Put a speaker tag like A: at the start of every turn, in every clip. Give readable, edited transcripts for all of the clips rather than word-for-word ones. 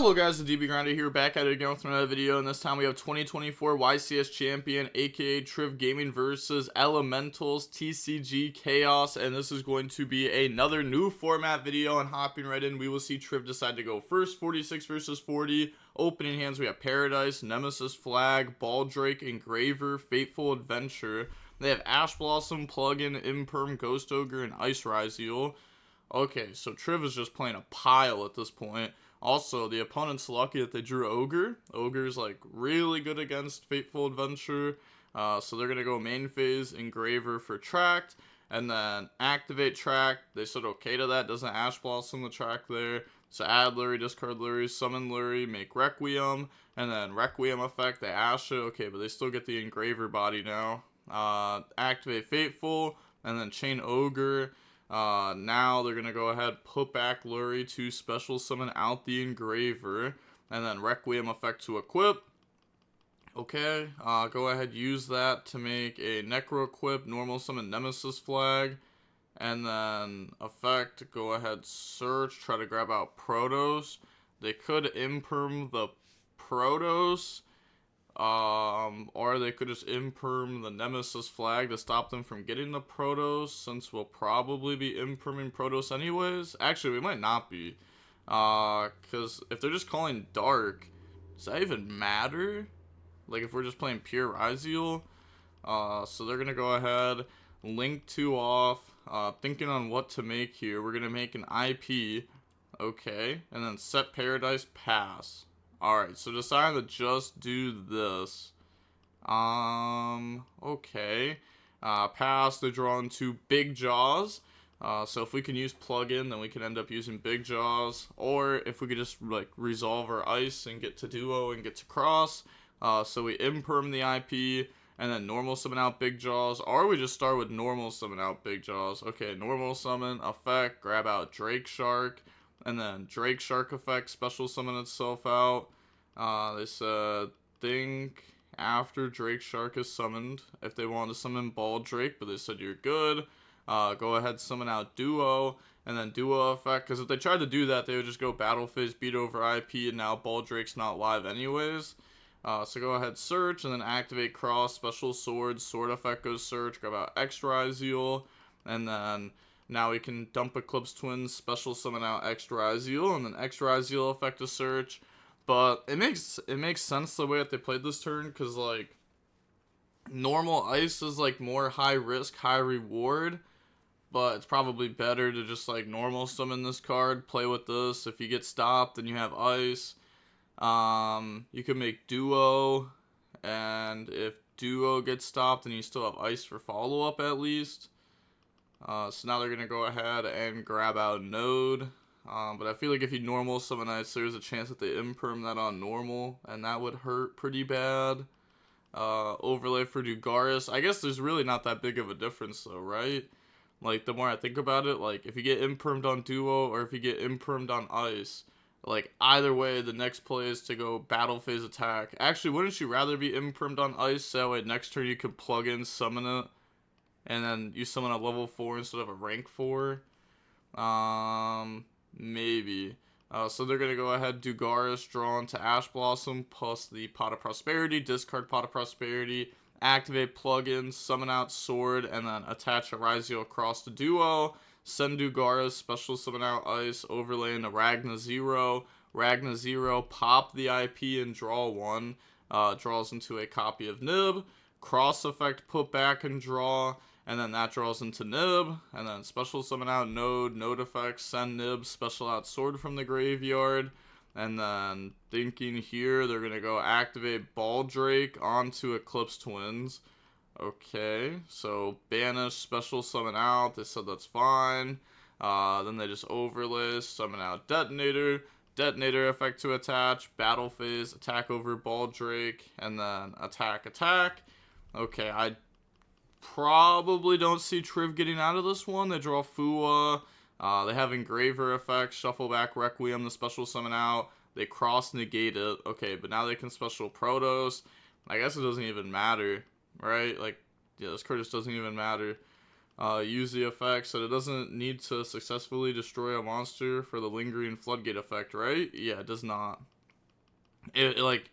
A: Hello guys, the DB Grinder here, back at it again with another video, and this time we have 2024 YCS Champion, aka Trif Gaming versus Elementals TCG Chaos, and this is going to be another new format video, and hopping right in, we will see Trif decide to go first, 46 versus 40. Opening hands, we have Paradise, Nemesis Flag, Baldrake, Engraver, Fateful Adventure. They have Ash Blossom, Plugin, Imperm, Ghost Ogre, and Ice Ryzeal. Okay, so Trif is just playing a pile at this point. Also, the opponent's lucky that they drew Ogre. Ogre's like really good against Fateful Adventure. So they're going to go main phase, Engraver for Tract, and then activate Tract. They said okay to that, doesn't Ash Blossom the Tract there. So add Lurie, discard Lurie, summon Lurie, make Requiem, and then Requiem effect, they Ash it. Okay, but they still get the Engraver body now. Activate Fateful, and then chain Ogre. Now they're going to go ahead, put back Lurie to special summon out the Engraver, and then Requiem effect to equip. Okay, go ahead, use that to make a Necro equip, normal summon Nemesis Flag, and then effect, go ahead, search, try to grab out Protos. They could imperm the Protos, or they could just imperm the Nemesis Flag to stop them from getting the Protos, since we'll probably be imperming Protos anyways. Actually, we might not be, because if they're just calling Dark, does that even matter? Like, if we're just playing pure Ryzeal? So they're gonna go ahead, link 2 off, thinking on what to make here. We're gonna make an IP, okay, and then set Paradise pass. Alright, so deciding to just do this. Okay. Pass, they draw into Big Jaws. So if we can use plugin, then we can end up using Big Jaws. Or if we could just like resolve our ice and get to duo and get to cross. So we imperm the IP and then normal summon out Big Jaws. Or we just start with normal summon out Big Jaws. Okay, normal summon, effect, grab out Drake Shark. And then Drake Shark effect, special summon itself out. They said, think after Drake Shark is summoned, if they wanted to summon Baldrake, but they said you're good. Go ahead, summon out Duo, and then Duo effect, because if they tried to do that, they would just go Battle Phase, beat over IP, and now Baldrake's not live anyways. So go ahead, search, and then activate Cross, special sword, sword effect goes search, grab out X Ryzeal, and then now we can dump Eclipse Twins, special summon out X Ryzeal, and then X Ryzeal effect to search. But it makes sense the way that they played this turn, because like normal ice is like more high risk, high reward, but it's probably better to just like normal summon this card, play with this. If you get stopped, then you have ice. You can make Duo, and if Duo gets stopped, then you still have ice for follow up at least. So now they're gonna go ahead and grab out Node. But I feel like if you normal summon ice, there's a chance that they imperm that on normal, and that would hurt pretty bad. Overlay for Dugaris. I guess there's really not that big of a difference though, right? Like, the more I think about it, like, if you get impermed on Duo, or if you get impermed on ice, like, either way, the next play is to go battle phase attack. Actually, wouldn't you rather be impermed on ice, so that way next turn you could plug in, summon it, and then you summon a level 4 instead of a rank 4? Maybe. So they're going to go ahead, Dugaris, draw into Ash Blossom, plus the Pot of Prosperity, discard Pot of Prosperity, activate plugins, summon out Sword, and then attach a Ryzeal across the Duo, send Dugaris, special summon out Ice, overlay into Ragna 0, pop the IP and draw 1, draws into a copy of Nib, cross effect, put back and draw, and then that draws into Nib, and then special summon out Node effect, send Nib, special out Sword from the graveyard, and then thinking here, they're going to go activate Baldrake onto Eclipse Twins. Okay, so banish, special summon out, they said that's fine. Then they just overlay, summon out Detonator effect to attach, battle phase, attack over Baldrake, and then attack. Okay, I probably don't see Trif getting out of this one. They draw Fua. They have Engraver effect, shuffle back Requiem, the special summon out. They cross negate it. Okay, but now they can special Protos. I guess it doesn't even matter, right? Like, yeah, this card just doesn't even matter. Use the effect, so it doesn't need to successfully destroy a monster for the lingering floodgate effect, right? Yeah, it does not. Like,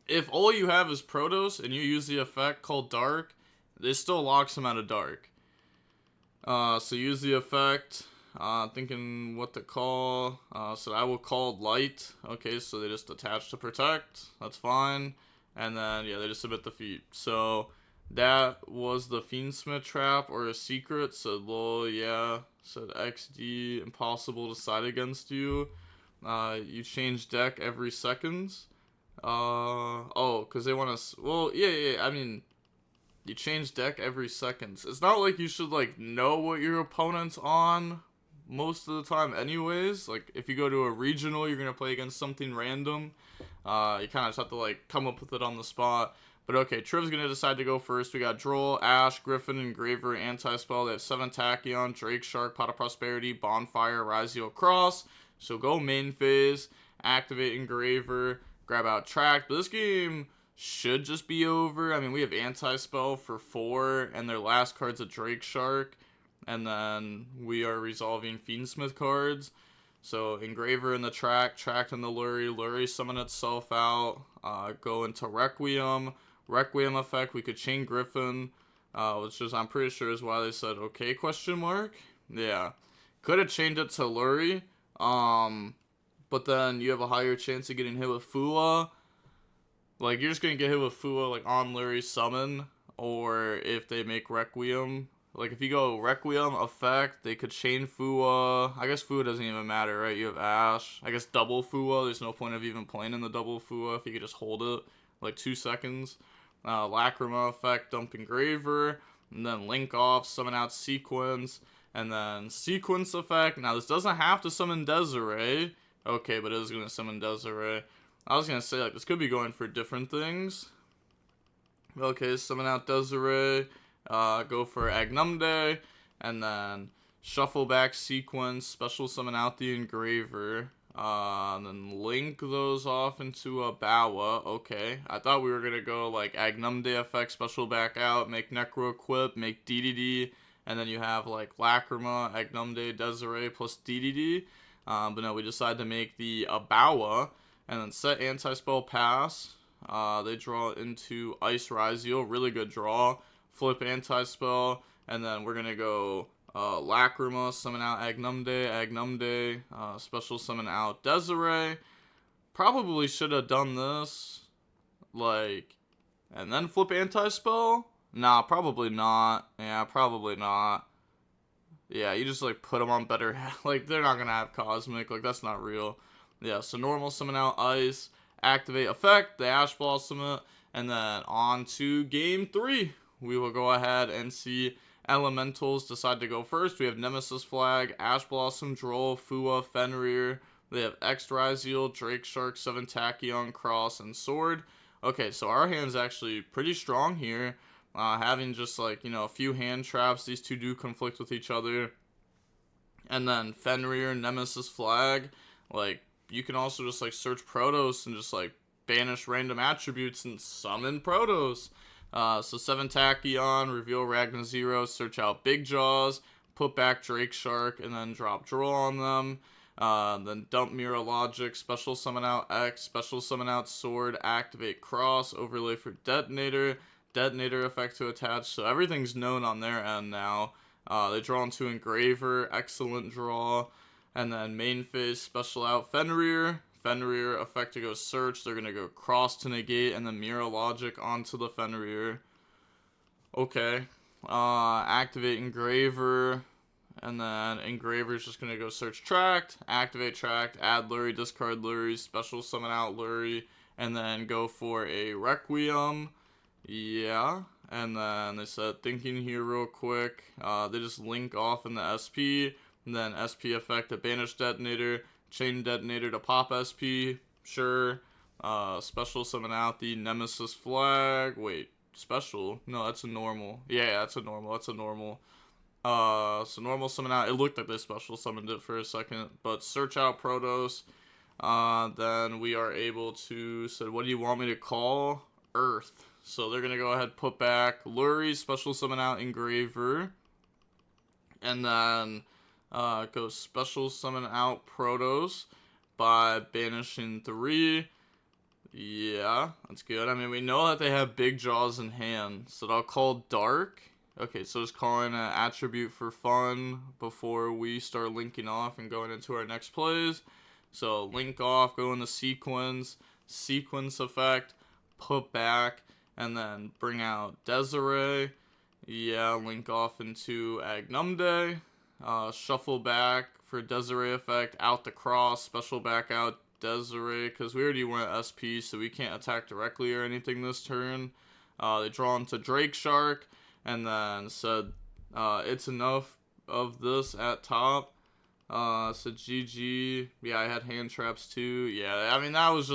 A: if all you have is Protos and you use the effect called Dark, it still locks him out of Dark. So use the effect. Thinking what to call. So I will call Light. Okay, so they just attach to Protect. That's fine. And then, yeah, they just submit the feat. So that was the Fiendsmith trap or a secret. Said lol, yeah. Said XD, impossible to side against you. You change deck every seconds. Oh, because they want to. Well, yeah. I mean, you change deck every seconds. It's not like you should, like, know what your opponent's on most of the time anyways. Like, if you go to a regional, you're going to play against something random. You kind of just have to, like, come up with it on the spot. But okay, Trif's going to decide to go first. We got Droll, Ash, Griffin, Engraver, Anti-Spell. They have 7 Tachyon, Drake Shark, Pot of Prosperity, Bonfire, Ryzeal, Cross. So go main phase, activate Engraver, grab out Tract. But this game should just be over. I mean, we have Anti-Spell for 4, and their last card's a Drake Shark. And then we are resolving Fiendsmith cards. So Engraver in the Tract in the Lurie summon itself out, go into Requiem effect, we could chain Griffin, which is, I'm pretty sure is why they said okay, question mark. Yeah. Could have chained it to Lurie, but then you have a higher chance of getting hit with Fua. Like, you're just gonna get hit with Fua, like, on Lurie's summon, or if they make Requiem. Like, if you go Requiem effect, they could chain Fua. I guess Fua doesn't even matter, right? You have Ash. I guess double Fua. There's no point of even playing in the double Fua if you could just hold it, like, 2 seconds. Lacrima effect, dump Engraver. And then Link off, summon out Sequence. And then Sequence effect. Now, this doesn't have to summon Desiree. Okay, but it is going to summon Desiree. I was going to say, like, this could be going for different things. Okay, summon out Desiree. Go for Agnumde, and then shuffle back Sequence, special summon out the Engraver, and then link those off into a Bawa. Okay, I thought we were gonna go like Agnumde effect, special back out, make Necro equip, make DDD, and then you have like Lacrima, Agnumde, Desiree plus DDD. But no, we decided to make the Abawa, and then set Anti-Spell pass. They draw into Ice Ryzeal, really good draw. Flip Anti-Spell, and then we're gonna go Lacrima, summon out Agnumde, special summon out Desiree. Probably should have done this, like, and then flip Anti-Spell? Nah, probably not. Yeah, probably not. Yeah, you just, like, put them on better, like, they're not gonna have Cosmic, like, that's not real. Yeah, so normal summon out Ice, activate effect, the Ash Blossom it, and then on to game 3. We will go ahead and see Elementals decide to go first. We have Nemesis Flag, Ash Blossom, Droll, Fua, Fenrir. They have X Ryzeal, Drake Shark, 7 Tachyon, Cross, and Sword. Okay, so our hand's actually pretty strong here. Having just, like, you know, a few hand traps. These two do conflict with each other. And then Fenrir, Nemesis Flag. Like, you can also just, like, search Protos and just, like, banish random attributes and summon Protos. So 7 Tachyon, reveal Ragna 0, search out Big Jaws, put back Drake Shark, and then drop Droll on them. Then dump Mirror Logic, special summon out X, special summon out Sword, activate Cross, overlay for Detonator, Detonator effect to attach. So everything's known on their end now. They draw into Engraver, excellent draw. And then main phase, special out Fenrir. Fenrir effect to go search. They're going to go Cross to negate and then Mirror Logic onto the Fenrir. Okay. Activate Engraver. And then Engraver's just going to go search Tract. Activate Tract. Add Lurie. Discard Lurie. Special summon out Lurie. And then go for a Requiem. Yeah. And then they said thinking here real quick. They just link off in the SP. And then SP effect to banish Detonator. Chain Detonator to pop SP. Sure. Special summon out the Nemesis Flag. Wait. Special? No, that's a normal. Yeah, that's a normal. That's a normal. So normal summon out. It looked like they special summoned it for a second. But search out Protos. Then we are able to... So what do you want me to call? Earth. So they're going to go ahead and put back Lurie. Special summon out Engraver. And then go special summon out Protos by banishing 3. Yeah, that's good. I mean, we know that they have big jaws in hand, so they'll call Dark. Okay, so just calling an attribute for fun before we start linking off and going into our next plays. So link off, go into sequence effect, put back, and then bring out Desiree. Yeah, link off into Agnumde. Shuffle back for Desiree effect, out the cross, special back out Desiree, because we already went SP, so we can't attack directly or anything this turn. They draw into Drake Shark, and then said it's enough of this at top. So GG. Yeah, I had hand traps too. Yeah, I mean, that was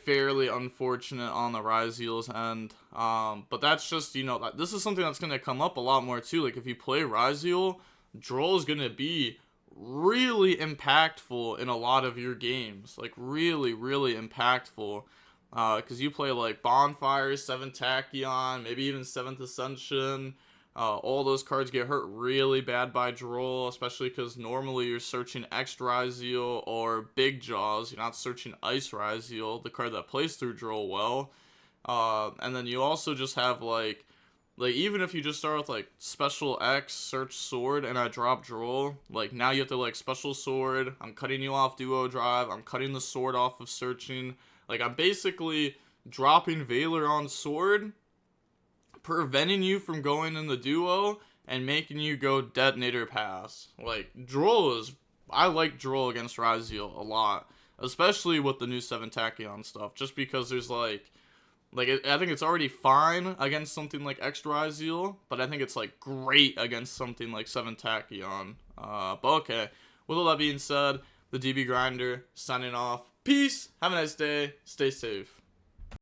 A: fairly unfortunate on the Ryzeal's end. But that's just, this is something that's going to come up a lot more too. Like, if you play Ryzeal, Droll is going to be really impactful in a lot of your games. Like, really, really impactful. Because you play, like, Bonfire, 7th Tachyon, maybe even 7th Ascension. All those cards get hurt really bad by Droll, especially because normally you're searching X Ryzeal or Big Jaws. You're not searching Ice Ryzeal, the card that plays through Droll well. And then you also just have, like even if you just start with, like, Special X, Search Sword, and I drop Droll, like, now you have to, like, Special Sword, I'm cutting you off Duo Drive, I'm cutting the Sword off of Searching. Like, I'm basically dropping Valor on Sword, preventing you from going in the duo, and making you go Detonator Pass. Like, I like Droll against Ryzeal a lot, especially with the new 7 Tachyon stuff, just because there's, I think it's already fine against something like X Ryzeal, but I think it's, like, great against something like 7 Tachyon. But okay, with all that being said, the DB Grinder signing off. Peace, have a nice day, stay safe.